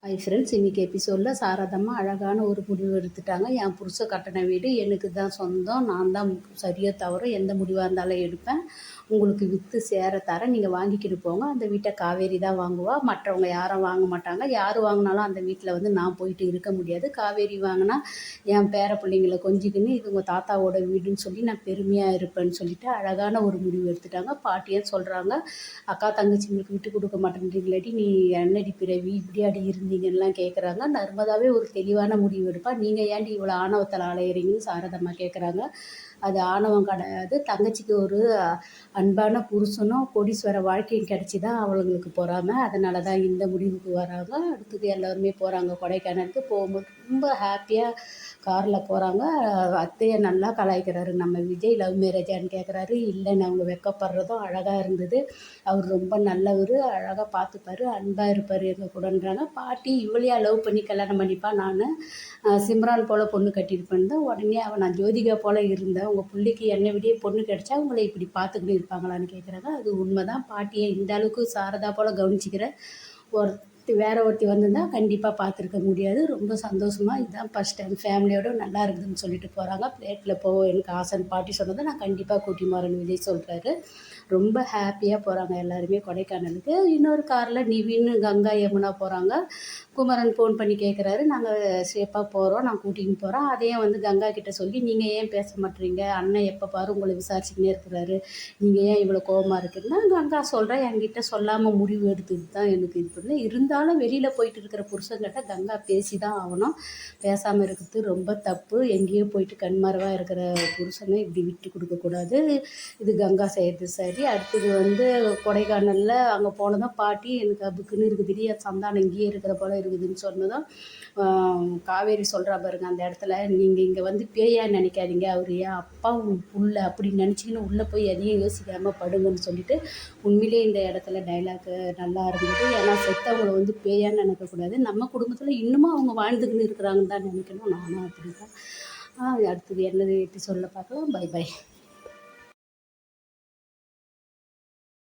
Hi friends, இன்றைக்கி எபிசோடில் சாரதம்மா அழகான ஒரு முடிவு எடுத்துட்டாங்க. என் புருஷன் கட்டின வீடு எனக்கு தான் சொந்தம், நான் தான் சரியாக தவிர எந்த முடிவாக இருந்தாலும் எடுப்பேன், உங்களுக்கு விற்று சேர தரேன், நீங்கள் வாங்கிக்கிட்டு போங்க. அந்த வீட்டை காவேரி தான் வாங்குவா, மற்றவங்க யாரும் வாங்க மாட்டாங்க. யார் வாங்கினாலும் அந்த வீட்டில் வந்து நான் போயிட்டு இருக்க முடியாது. காவேரி வாங்கினா என் பேர பிள்ளைங்களை கொஞ்சிக்கின்னு இது உங்கள் தாத்தாவோட வீடுன்னு சொல்லி நான் பெருமையாக இருப்பேன்னு சொல்லிட்டு அழகான ஒரு முடிவு எடுத்துட்டாங்க. பாட்டியே சொல்கிறாங்க, அக்கா தங்கச்சிங்களுக்கு விட்டு கொடுக்க மாட்டேன்றீங்களாட்டி நீ என்னடி பிறவி இப்படியாடி இருந்தீங்கலாம் கேட்குறாங்க. நர்மதாவே ஒரு தெளிவான முடிவு எடுப்பா. நீங்கள் ஏன்டி இவ்வளோ ஆணவத்தில் அலையிறீங்கன்னு சாரதம்மா கேட்குறாங்க. அது ஆணவம் கிடையாது, தங்கச்சிக்கு ஒரு அன்பான புருஷனும் கோடீஸ்வர வாழ்க்கையும் கிடச்சி தான் அவளுங்களுக்கு பொறாமை. அதனால தான் இந்த முடிவுக்கு வராங்க. அடுத்தது எல்லோருமே போகிறாங்க கொடைக்கானலுக்கு. போகும்போது ரொம்ப ஹாப்பியாக காரில் போகிறாங்க. அத்தையை நல்லா கலாய்க்கிறாரு. நம்ம விஜய் லவ் மேரேஜான்னு கேட்குறாரு. இல்லைன்னு அவங்க வெக்கப்படுறதும் அழகாக இருந்தது. அவர் ரொம்ப நல்லவர், அழகாக பார்த்துப்பார், அன்பாக இருப்பார் எங்கள் கூடன்றாங்க. பாட்டி இவளையா லவ் பண்ணி கல்யாணம் பண்ணிப்பா, நான் சிம்ரான் போல் பொண்ணு கட்டியிருப்பேன்னு தான். உடனே நான் ஜோதிகா போல் இருந்தேன், உங்கள் பிள்ளைக்கு என்னை விட பொண்ணு கிடச்சா உங்களை இப்படி பார்த்துக்கிட்டு இருப்பாங்களான்னு கேட்குறாங்க. அது உண்மை தான். பாட்டியை இந்த அளவுக்கு சாரதா போல் கவனிச்சிக்கிற வேற ஒருத்தி வந்திருந்தா கண்டிப்பாக பார்த்துருக்க முடியாது. ரொம்ப சந்தோஷமாக இதுதான் ஃபஸ்ட் டைம் ஃபேமிலியோடு நல்லா இருக்குதுன்னு சொல்லிட்டு போகிறாங்க. ஃப்ளைட்டில் போக எனக்கு ஆசைன்னு பாட்டி சொன்னதை நான் கண்டிப்பாக கூட்டி மாறேன்னு விஜய் சொல்கிறாரு. ரொம்ப ஹாப்பியாக போகிறாங்க எல்லாருமே கொடைக்கானலுக்கு. இன்னொரு காரில் நிவின், கங்கா, யமுனா போகிறாங்க. குமரன் ஃபோன் பண்ணி கேட்குறாரு, நாங்கள் சேஃபாக போகிறோம், நான் கூட்டின்னு போகிறேன். அதையும் வந்து கங்கா கிட்டே சொல்லி, நீங்கள் ஏன் பேச மாட்டேறீங்க, அண்ணன் எப்போ பாரு உங்களை விசாரிச்சுக்கினே இருக்கிறாரு, நீங்கள் ஏன் இவ்வளோ கோபமாக இருக்குன்னா கங்கா சொல்கிறேன், என்கிட்ட சொல்லாமல் முடிவு எடுத்துட்டு தான் எனக்கு இது பண்ணு. இருந்தாலும் வெளியில் போயிட்டு இருக்கிற புருஷங்கிட்ட கங்கா பேசி தான் ஆகணும். பேசாமல் இருக்கிறது ரொம்ப தப்பு. எங்கேயோ போயிட்டு கண்மறைவாக இருக்கிற புருஷனை இப்படி விட்டு கொடுக்கக்கூடாது. இது கங்கா செய்கிறது சரி. அடுத்தது வந்து கொடைக்கானலில் அங்கே போனதும் பாட்டி எனக்கு அப்புக்குன்னு இருக்குது, என் சந்தானம் இங்கேயே இருக்கிற போல் இருக்குதுன்னு சொன்னதும் காவேரி சொல்கிறா பாருங்க அந்த இடத்துல, நீங்கள் இங்கே வந்து பேயாக நினைக்காதீங்க, அவர் என் அப்பா புள்ள அப்படி நினச்சிக்கின்னு உள்ளே போய் எதையும் யோசிக்காமல் படுங்கன்னு சொல்லிட்டு உண்மையிலே இந்த இடத்துல டைலாக் நல்லா இருந்தது. ஏன்னா செத்தவங்களை வந்து பேயான்னு நினைக்கக்கூடாது. நம்ம குடும்பத்தில் இன்னமும் அவங்க வாழ்ந்துக்கின்னு இருக்கிறாங்கன்னு தான் நினைக்கணும். நானும் அப்படி தான். அடுத்தது என்னது சொல்ல பார்க்கலாம். Bye by.